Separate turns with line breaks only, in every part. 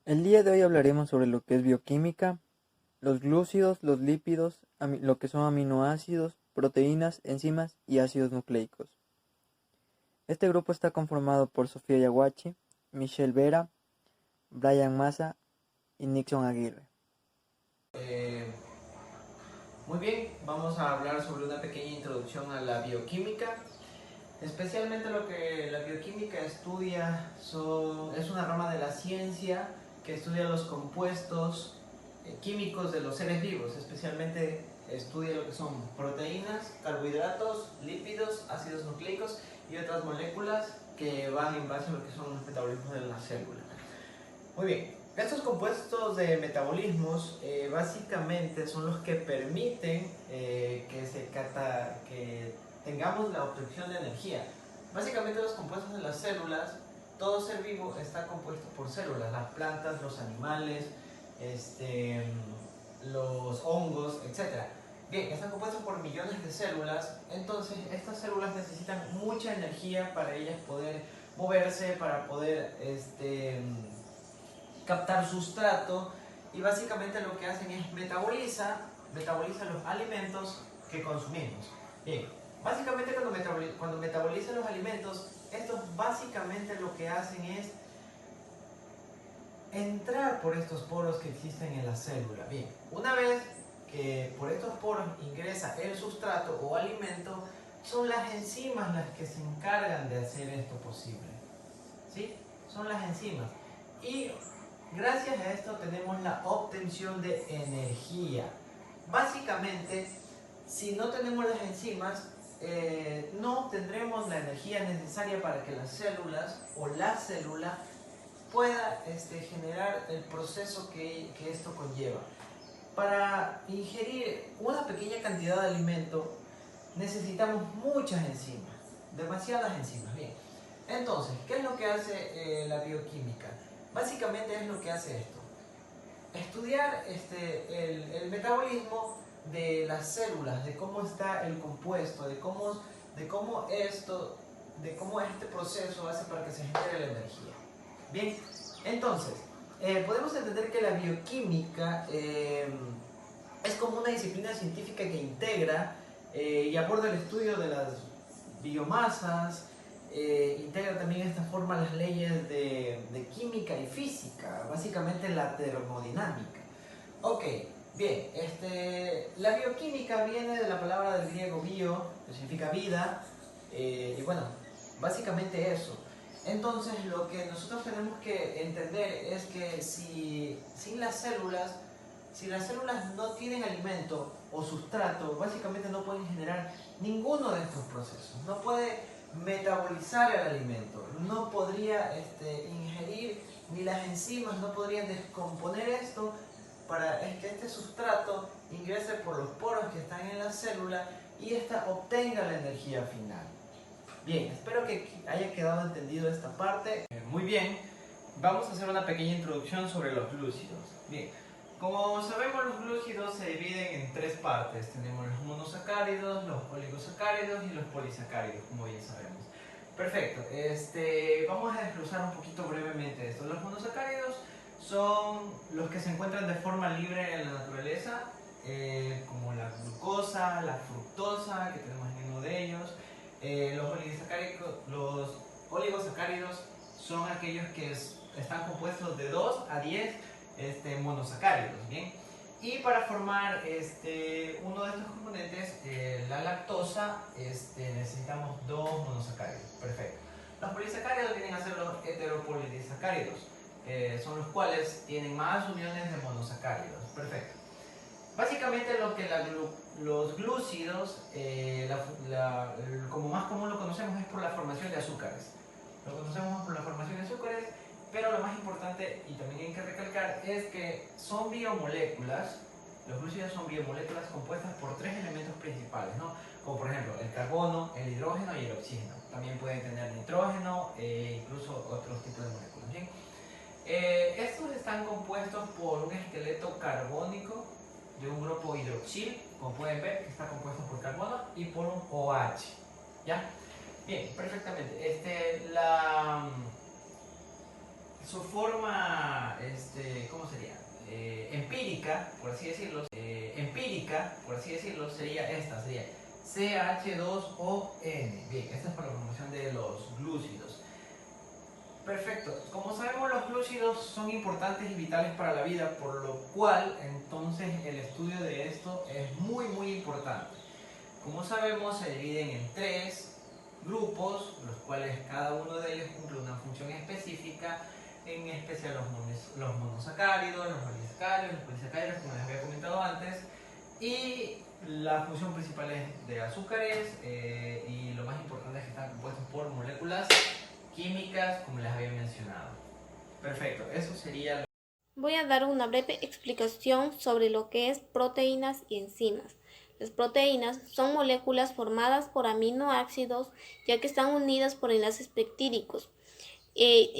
El día de hoy hablaremos sobre lo que es bioquímica, los glúcidos, los lípidos, lo que son aminoácidos, proteínas, enzimas y ácidos nucleicos. Este grupo está conformado por Sofía Yaguachi, Michelle Vera, Brian Massa y Nixon Aguirre.
Muy bien, vamos a hablar sobre una pequeña introducción a la bioquímica. Especialmente lo que la bioquímica estudia es una rama de la ciencia que estudia los compuestos químicos de los seres vivos, especialmente estudia lo que son proteínas, carbohidratos, lípidos, ácidos nucleicos y otras moléculas que van en base a lo que son los metabolismos de la célula. Muy bien, estos compuestos de metabolismos básicamente son los que permiten que tengamos la obtención de energía. Básicamente los compuestos de las células, todo ser vivo está compuesto por células, las plantas, los animales, los hongos, etc. Bien, están compuestos por millones de células, entonces estas células necesitan mucha energía para ellas poder moverse, para poder captar sustrato, y básicamente lo que hacen es metabolizan los alimentos que consumimos. Bien, básicamente cuando metabolizan los alimentos, estos básicamente lo que hacen es entrar por estos poros que existen en la célula. Bien, una vez que por estos poros ingresa el sustrato o alimento, son las enzimas las que se encargan de hacer esto posible. ¿Sí? Son las enzimas. Y gracias a esto tenemos la obtención de energía. Básicamente, si no tenemos las enzimas, no obtendremos la energía necesaria para que las células o la célula pueda generar el proceso que esto conlleva. Para ingerir una pequeña cantidad de alimento necesitamos muchas enzimas, demasiadas enzimas. Bien, entonces, ¿qué es lo que hace la bioquímica? Básicamente es lo que hace esto: estudiar el metabolismo de las células, de cómo está el compuesto, de cómo este proceso hace para que se genere la energía. Bien, entonces, podemos entender que la bioquímica es como una disciplina científica que integra y aborda el estudio de las biomasas, integra también de esta forma las leyes de química y física, básicamente la termodinámica. Ok, bien, la bioquímica viene de la palabra del griego bio, que significa vida, y bueno, básicamente eso. Entonces lo que nosotros tenemos que entender es que si las células no tienen alimento o sustrato, básicamente no pueden generar ninguno de estos procesos. No puede metabolizar el alimento, no podría ingerir, ni las enzimas no podrían descomponer esto para que este sustrato ingrese por los poros que están en la célula y ésta obtenga la energía final. Bien, espero que haya quedado entendido esta parte. Muy bien, vamos a hacer una pequeña introducción sobre los glúcidos. Bien, como sabemos, los glúcidos se dividen en tres partes. Tenemos los monosacáridos, los oligosacáridos y los polisacáridos, como bien sabemos. Perfecto, vamos a desglosar un poquito brevemente esto. Los monosacáridos son los que se encuentran de forma libre en la naturaleza, como la glucosa, la fructosa, que tenemos en uno de ellos. Los oligosacáridos son aquellos que están compuestos de 2 a 10 monosacáridos, ¿bien? Y para formar uno de estos componentes, la lactosa, necesitamos 2 monosacáridos. Perfecto. Los polisacáridos vienen a ser los heteropolisacáridos, son los cuales tienen más uniones de monosacáridos. Perfecto. Básicamente lo que los glúcidos, como más común lo conocemos, es por la formación de azúcares. Lo conocemos por la formación de azúcares, pero lo más importante, y también hay que recalcar, es que son biomoléculas. Los glúcidos son biomoléculas compuestas por 3 elementos principales, ¿no? Como por ejemplo el carbono, el hidrógeno y el oxígeno. También pueden tener nitrógeno e incluso otros tipos de moléculas. ¿Bien? Estos están compuestos por un esqueleto carbónico de un grupo hidroxil, como pueden ver, que está compuesto por carbono, y por un OH. ¿Ya? Bien, perfectamente. su forma, ¿cómo sería? Empírica, por así decirlo, sería esta, sería CH2ON. Bien, esta es para la formación de los glúcidos. Perfecto. Como sabemos, los glúcidos son importantes y vitales para la vida, por lo cual entonces el estudio de esto es muy importante. Como sabemos, se dividen en 3 grupos, los cuales cada uno de ellos cumple una función específica, en especial los monosacáridos, los polisacáridos, como les había comentado antes, y la función principal es de azúcares, y lo más importante es que están compuestos por moléculas químicas, como les había mencionado. Perfecto, eso sería.
Voy a dar una breve explicación sobre lo que es proteínas y enzimas. Las proteínas son moléculas formadas por aminoácidos, ya que están unidas por enlaces peptídicos.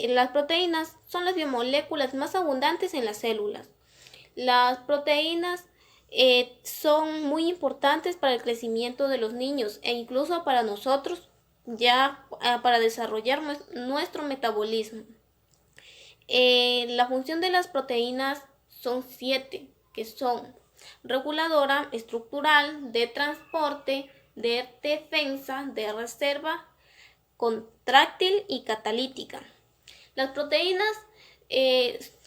Las proteínas son las biomoléculas más abundantes en las células. Las proteínas son muy importantes para el crecimiento de los niños e incluso para nosotros, ya para desarrollar nuestro metabolismo. La función de las proteínas son 7, que son reguladora, estructural, de transporte, de defensa, de reserva, contráctil y catalítica. Las proteínas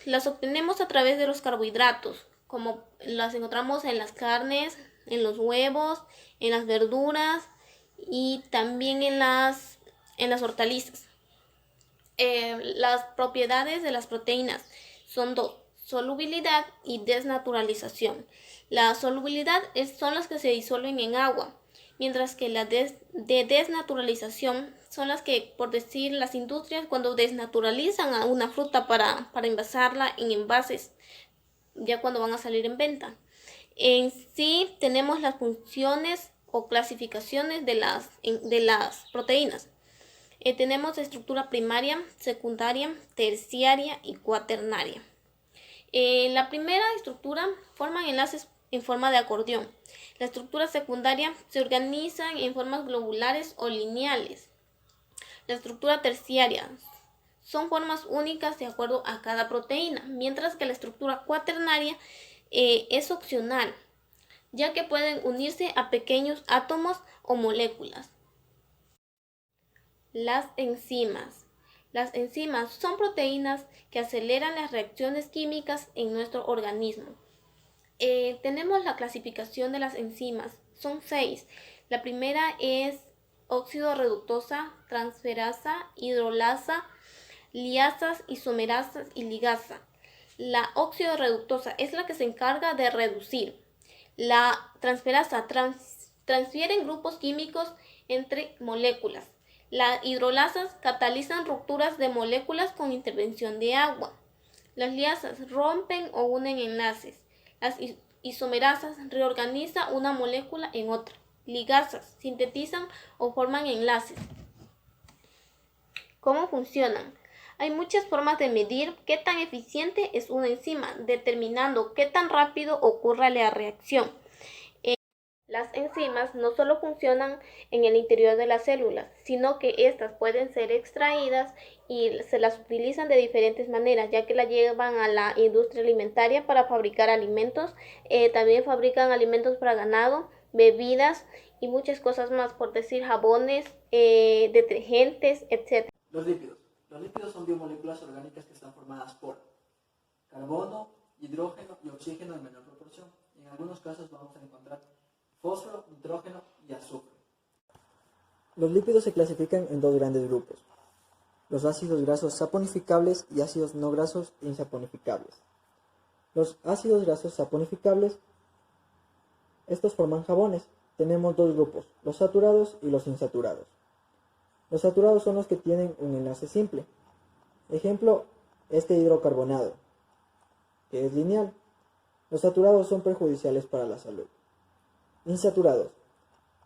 las obtenemos a través de los carbohidratos, como las encontramos en las carnes, en los huevos, en las verduras y también en las hortalizas. Las propiedades de las proteínas son 2, solubilidad y desnaturalización. La solubilidad son las que se disuelven en agua, mientras que las de desnaturalización son las que, por decir, las industrias cuando desnaturalizan a una fruta para envasarla en envases, ya cuando van a salir en venta. En sí tenemos las funciones o clasificaciones de las proteínas. Tenemos estructura primaria, secundaria, terciaria y cuaternaria. La primera estructura forman enlaces en forma de acordeón. La estructura secundaria se organiza en formas globulares o lineales. La estructura terciaria son formas únicas de acuerdo a cada proteína, mientras que la estructura cuaternaria es opcional, ya que pueden unirse a pequeños átomos o moléculas. Las enzimas. Las enzimas son proteínas que aceleran las reacciones químicas en nuestro organismo. Tenemos la clasificación de las enzimas. Son 6. La primera es óxido reductasa, transferasa, hidrolasa, liasas, isomerasas y ligasa. La óxido reductasa es la que se encarga de reducir. La transferasa transfiere grupos químicos entre moléculas. Las hidrolasas catalizan rupturas de moléculas con intervención de agua. Las liasas rompen o unen enlaces. Las isomerasas reorganizan una molécula en otra. Ligasas sintetizan o forman enlaces. ¿Cómo funcionan? Hay muchas formas de medir qué tan eficiente es una enzima, determinando qué tan rápido ocurre la reacción. Las enzimas no solo funcionan en el interior de las células, sino que estas pueden ser extraídas y se las utilizan de diferentes maneras, ya que las llevan a la industria alimentaria para fabricar alimentos. También fabrican alimentos para ganado, bebidas y muchas cosas más, por decir jabones, detergentes, etc.
Los lípidos. Los lípidos son biomoléculas orgánicas que están formadas por carbono, hidrógeno y oxígeno en menor proporción. En algunos casos vamos a encontrar fósforo, nitrógeno y azufre. Los lípidos se clasifican en 2 grandes grupos: los ácidos grasos saponificables y ácidos no grasos insaponificables. Los ácidos grasos saponificables, estos forman jabones. Tenemos 2 grupos, los saturados y los insaturados. Los saturados son los que tienen un enlace simple. Ejemplo, este hidrocarbonato, que es lineal. Los saturados son perjudiciales para la salud. Insaturados.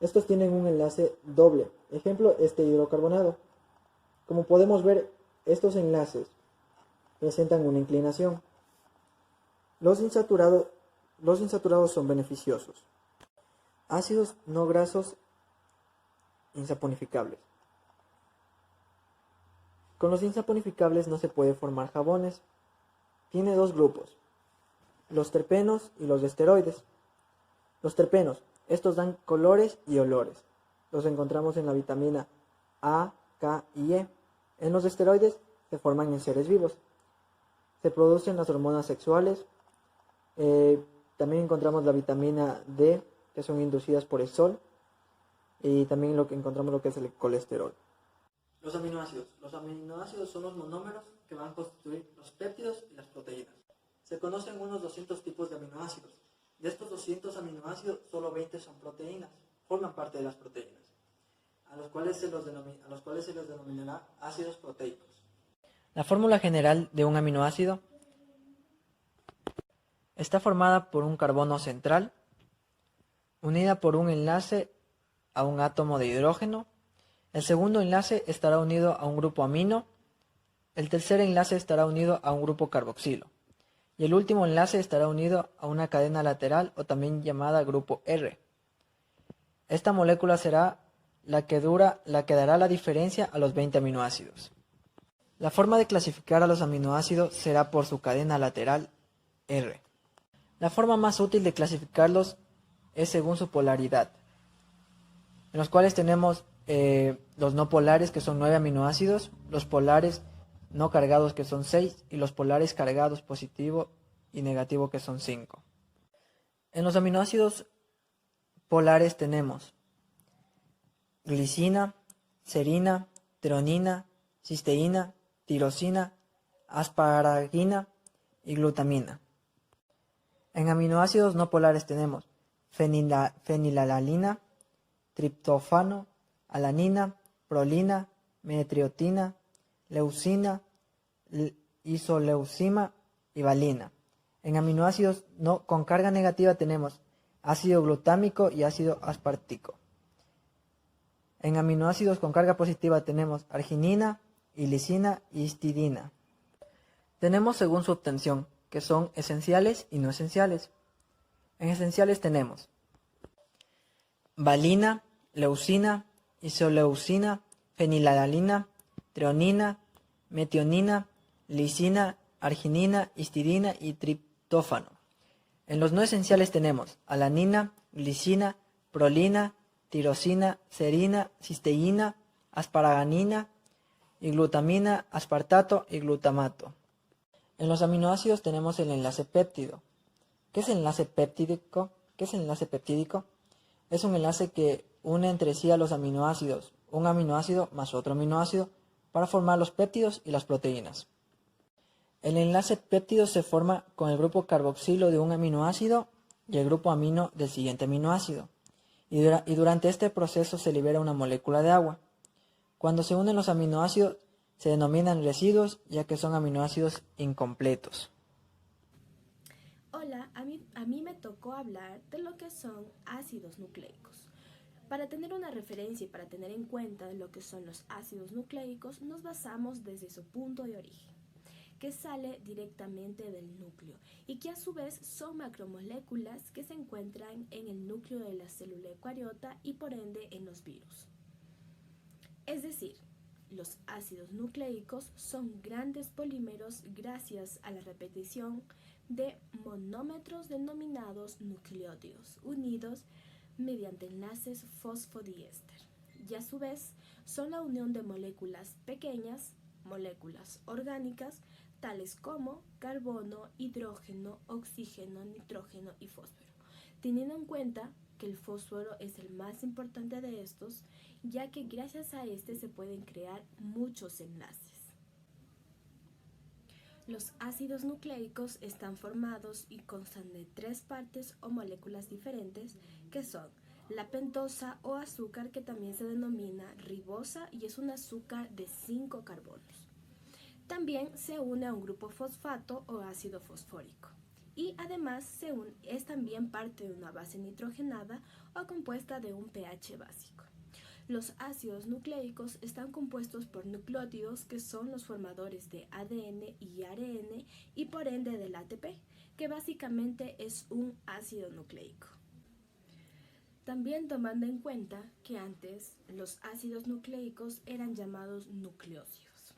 Estos tienen un enlace doble. Ejemplo, este hidrocarbonato. Como podemos ver, estos enlaces presentan una inclinación. Los insaturados son beneficiosos. Ácidos no grasos insaponificables. Con los insaponificables no se puede formar jabones. Tiene dos grupos, los terpenos y los esteroides. Los terpenos, estos dan colores y olores. Los encontramos en la vitamina A, K y E. En los esteroides se forman en seres vivos. Se producen las hormonas sexuales. También encontramos la vitamina D, que son inducidas por el sol. Y también encontramos lo que es el colesterol. Los aminoácidos. Los aminoácidos son los monómeros que van a constituir los péptidos y las proteínas. Se conocen unos 200 tipos de aminoácidos. De estos 200 aminoácidos, solo 20 son proteínas, forman parte de las proteínas, a los cuales se los denominará ácidos proteicos. La fórmula general de un aminoácido está formada por un carbono central, unida por un enlace a un átomo de hidrógeno. El segundo enlace estará unido a un grupo amino. El tercer enlace estará unido a un grupo carboxilo. Y el último enlace estará unido a una cadena lateral o también llamada grupo R. Esta molécula será la que dará la diferencia a los 20 aminoácidos. La forma de clasificar a los aminoácidos será por su cadena lateral R. La forma más útil de clasificarlos es según su polaridad, en los cuales tenemos los no polares, que son 9 aminoácidos, los polares no cargados, que son 6, y los polares cargados positivo y negativo, que son 5. En los aminoácidos polares tenemos glicina, serina, treonina, cisteína, tirosina, asparagina y glutamina. En aminoácidos no polares tenemos fenilalanina, triptófano, alanina, prolina, metriotina, leucina, isoleucima y valina. En aminoácidos con carga negativa tenemos ácido glutámico y ácido aspartico. En aminoácidos con carga positiva tenemos arginina, ilicina y histidina. Tenemos según su obtención, que son esenciales y no esenciales. En esenciales tenemos valina, leucina, isoleucina, fenilalanina, treonina, metionina, lisina, arginina, histidina y triptófano. En los no esenciales tenemos alanina, glicina, prolina, tirosina, serina, cisteína, asparaganina y glutamina, aspartato y glutamato. En los aminoácidos tenemos el enlace péptido. ¿Qué es el enlace peptídico? Es un enlace que une entre sí a los aminoácidos, un aminoácido más otro aminoácido, para formar los péptidos y las proteínas. El enlace péptido se forma con el grupo carboxilo de un aminoácido y el grupo amino del siguiente aminoácido, y durante este proceso se libera una molécula de agua. Cuando se unen los aminoácidos se denominan residuos, ya que son aminoácidos incompletos.
Hola, a mí me tocó hablar de lo que son ácidos nucleicos. Para tener una referencia y para tener en cuenta lo que son los ácidos nucleicos, nos basamos desde su punto de origen, que sale directamente del núcleo y que a su vez son macromoléculas que se encuentran en el núcleo de la célula eucariota y por ende en los virus. Es decir, los ácidos nucleicos son grandes polímeros gracias a la repetición de monómetros denominados nucleótidos unidos mediante enlaces fosfodiéster, y a su vez son la unión de moléculas pequeñas, moléculas orgánicas, tales como carbono, hidrógeno, oxígeno, nitrógeno y fósforo, teniendo en cuenta que el fósforo es el más importante de estos, ya que gracias a este se pueden crear muchos enlaces. Los ácidos nucleicos están formados y constan de 3 partes o moléculas diferentes, que son la pentosa o azúcar, que también se denomina ribosa y es un azúcar de 5 carbonos. También se une a un grupo fosfato o ácido fosfórico. Y además es también parte de una base nitrogenada o compuesta de un pH básico. Los ácidos nucleicos están compuestos por nucleótidos, que son los formadores de ADN y ARN y por ende del ATP, que básicamente es un ácido nucleico. También tomando en cuenta que antes los ácidos nucleicos eran llamados nucleósidos.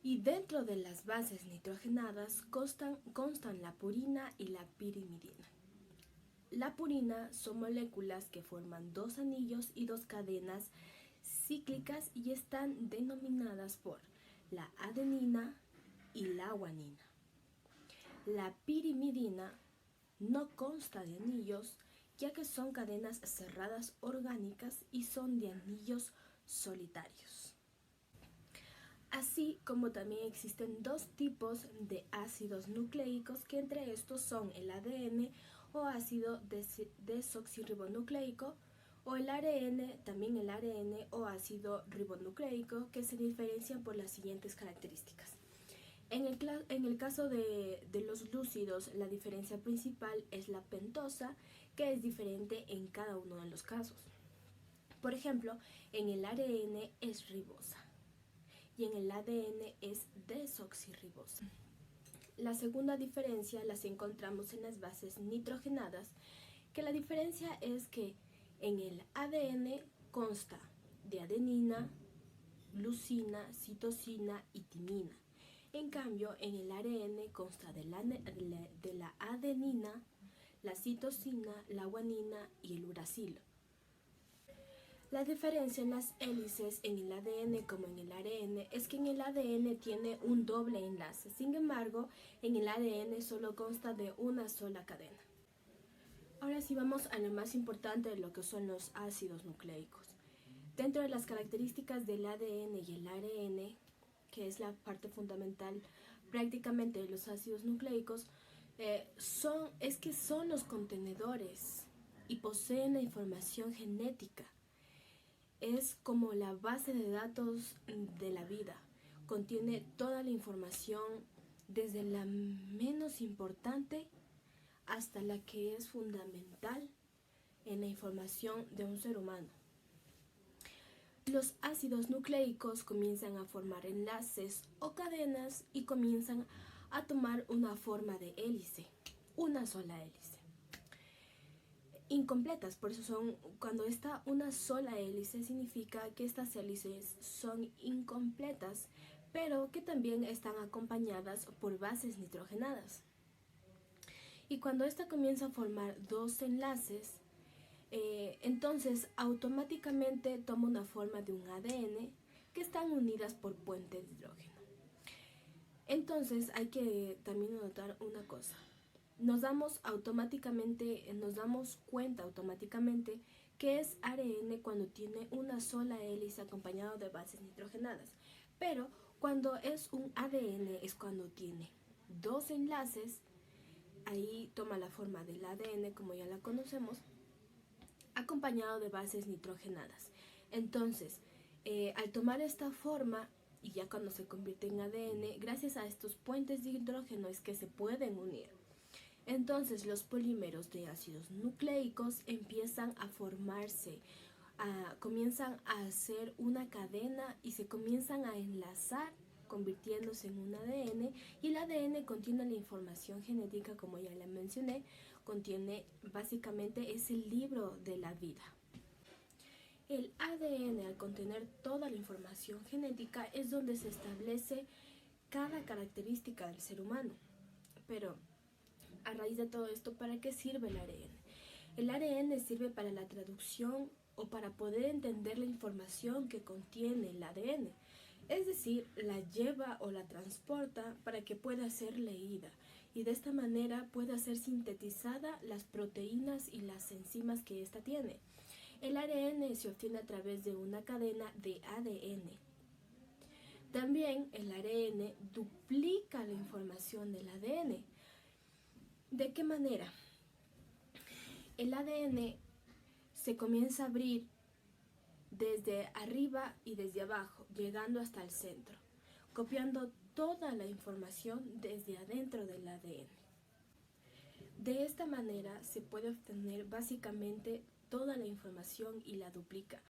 Y dentro de las bases nitrogenadas constan la purina y la pirimidina. La purina son moléculas que forman dos anillos y dos cadenas cíclicas y están denominadas por la adenina y la guanina. La pirimidina no consta de anillos, ya que son cadenas cerradas orgánicas y son de anillos solitarios. Así como también existen dos tipos de ácidos nucleicos, que entre estos son el ADN o ácido desoxirribonucleico, o el ARN, también el ARN o ácido ribonucleico, que se diferencian por las siguientes características. En el caso de los glúcidos, la diferencia principal es la pentosa, que es diferente en cada uno de los casos. Por ejemplo, en el ARN es ribosa y en el ADN es desoxirribosa. La segunda diferencia las encontramos en las bases nitrogenadas, que la diferencia es que en el ADN consta de adenina, glucina, citosina y timina. En cambio, en el ARN consta de la adenina, la citosina, la guanina y el uracilo. La diferencia en las hélices en el ADN como en el ARN es que en el ADN tiene un doble enlace, sin embargo, en el ADN solo consta de una sola cadena. Ahora sí vamos a lo más importante de lo que son los ácidos nucleicos. Dentro de las características del ADN y el ARN, que es la parte fundamental prácticamente de los ácidos nucleicos, son los contenedores y poseen la información genética. Es como la base de datos de la vida. Contiene toda la información, desde la menos importante hasta la que es fundamental en la información de un ser humano. Los ácidos nucleicos comienzan a formar enlaces o cadenas y comienzan a tomar una forma de hélice, una sola hélice. Incompletas, por eso cuando está una sola hélice significa que estas hélices son incompletas, pero que también están acompañadas por bases nitrogenadas. Y cuando esta comienza a formar dos enlaces, entonces automáticamente toma una forma de un ADN que están unidas por puentes de hidrógeno. Entonces hay que también notar una cosa. Nos damos cuenta automáticamente que es ARN cuando tiene una sola hélice acompañado de bases nitrogenadas. Pero cuando es un ADN es cuando tiene dos enlaces, ahí toma la forma del ADN como ya la conocemos, acompañado de bases nitrogenadas. Entonces, al tomar esta forma, y ya cuando se convierte en ADN, gracias a estos puentes de hidrógeno es que se pueden unir. Entonces los polímeros de ácidos nucleicos empiezan a formarse, comienzan a hacer una cadena y se comienzan a enlazar, convirtiéndose en un ADN, y el ADN contiene la información genética, como ya le mencioné, básicamente es el libro de la vida. El ADN, al contener toda la información genética, es donde se establece cada característica del ser humano. Pero a raíz de todo esto, ¿para qué sirve el ARN? El ARN sirve para la traducción o para poder entender la información que contiene el ADN. Es decir, la lleva o la transporta para que pueda ser leída y de esta manera pueda ser sintetizada las proteínas y las enzimas que ésta tiene. El ARN se obtiene a través de una cadena de ADN. También el ARN duplica la información del ADN. ¿De qué manera? El ADN se comienza a abrir desde arriba y desde abajo, llegando hasta el centro, copiando toda la información desde adentro del ADN. De esta manera se puede obtener básicamente toda la información y la duplica.